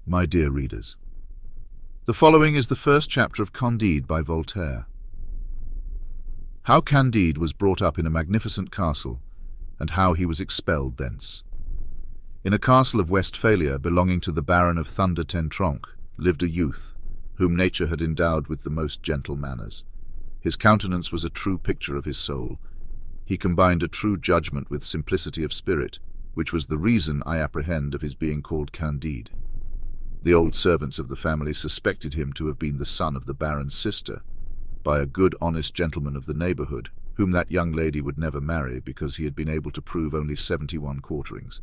My dear readers, the following is the first chapter of Candide by Voltaire. How Candide was brought up in a magnificent castle, and how he was expelled thence. In a castle of Westphalia belonging to the Baron of Thunder-ten-Tronckh lived a youth, whom nature had endowed with the most gentle manners. His countenance was a true picture of his soul. He combined a true judgment with simplicity of spirit, which was the reason, I apprehend, of his being called Candide. The old servants of the family suspected him to have been the son of the Baron's sister, by a good honest gentleman of the neighbourhood, whom that young lady would never marry because he had been able to prove only 71 quarterings,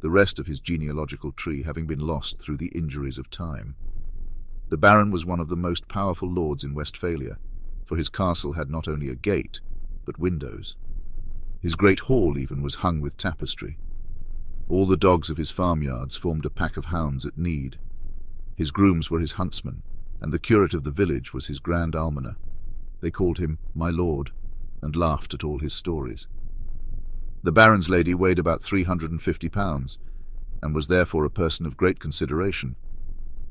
the rest of his genealogical tree having been lost through the injuries of time. The Baron was one of the most powerful lords in Westphalia, for his castle had not only a gate, but windows. His great hall even was hung with tapestry. All the dogs of his farmyards formed a pack of hounds at need. His grooms were his huntsmen, and the curate of the village was his grand almoner. They called him my lord, and laughed at all his stories. The Baron's lady weighed about 350 pounds, and was therefore a person of great consideration,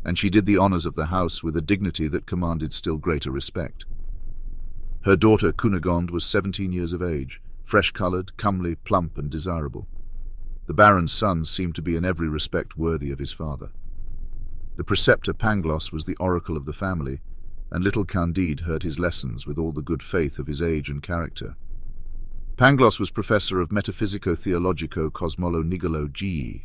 and she did the honours of the house with a dignity that commanded still greater respect. Her daughter Cunegonde was 17 years of age, fresh-coloured, comely, plump, and desirable. The Baron's son seemed to be in every respect worthy of his father. The preceptor Pangloss was the oracle of the family, and little Candide heard his lessons with all the good faith of his age and character. Pangloss was professor of Metaphysico-Theologico-Cosmolo-Nigolo-Gii.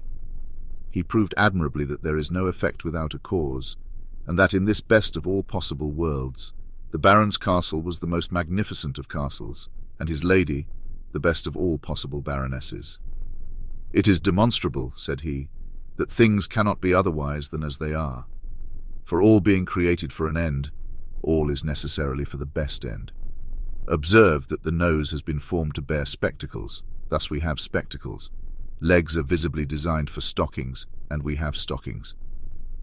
He proved admirably that there is no effect without a cause, and that in this best of all possible worlds, the Baron's castle was the most magnificent of castles, and his lady the best of all possible baronesses. "It is demonstrable," said he, "that things cannot be otherwise than as they are. For all being created for an end, all is necessarily for the best end. Observe that the nose has been formed to bear spectacles, thus we have spectacles. Legs are visibly designed for stockings, and we have stockings.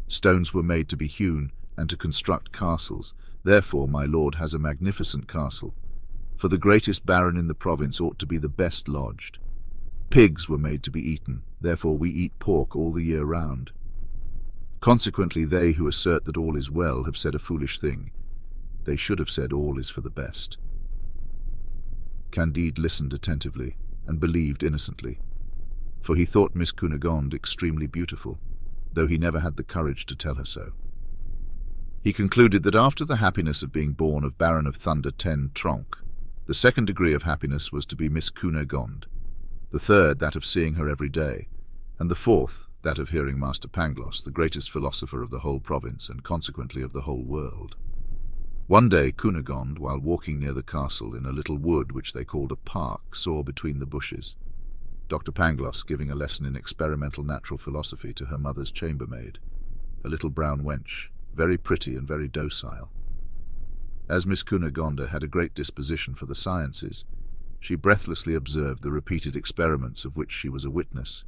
Stones were made to be hewn and to construct castles, therefore my lord has a magnificent castle, for the greatest baron in the province ought to be the best lodged. Pigs were made to be eaten, therefore we eat pork all the year round. Consequently they who assert that all is well have said a foolish thing. They should have said all is for the best." Candide listened attentively, and believed innocently, for he thought Miss Cunegonde extremely beautiful, though he never had the courage to tell her so. He concluded that after the happiness of being born of Baron of Thunder-ten-Tronckh, the second degree of happiness was to be Miss Cunegonde, the third that of seeing her every day, and the fourth that of hearing Master Pangloss, the greatest philosopher of the whole province, and consequently of the whole world. One day Cunegonde, while walking near the castle in a little wood which they called a park, saw between the bushes Dr. Pangloss giving a lesson in experimental natural philosophy to her mother's chambermaid, a little brown wench, very pretty and very docile. As Miss Cunegonde had a great disposition for the sciences, she breathlessly observed the repeated experiments of which she was a witness.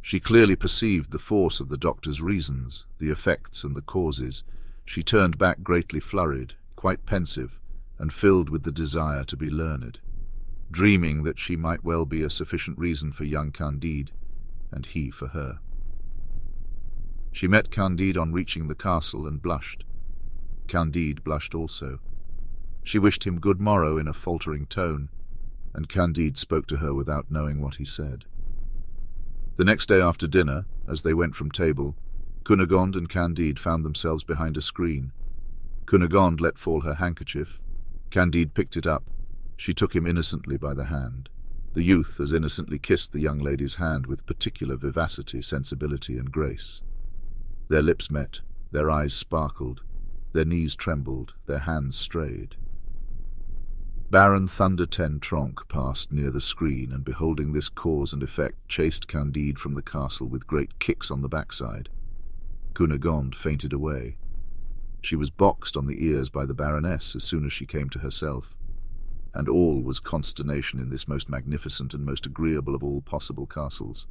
She clearly perceived the force of the doctor's reasons, the effects and the causes. She turned back greatly flurried, quite pensive, and filled with the desire to be learned, dreaming that she might well be a sufficient reason for young Candide, and he for her. She met Candide on reaching the castle and blushed. Candide blushed also. She wished him good morrow in a faltering tone, and Candide spoke to her without knowing what he said. The next day after dinner, as they went from table, Cunegonde and Candide found themselves behind a screen. Cunegonde let fall her handkerchief. Candide picked it up. She took him innocently by the hand. The youth as innocently kissed the young lady's hand with particular vivacity, sensibility, and grace. Their lips met, their eyes sparkled, their knees trembled, their hands strayed. Baron Thunder-ten-Tronckh passed near the screen, and beholding this cause and effect, chased Candide from the castle with great kicks on the backside. Cunegonde fainted away. She was boxed on the ears by the Baroness as soon as she came to herself, and all was consternation in this most magnificent and most agreeable of all possible castles.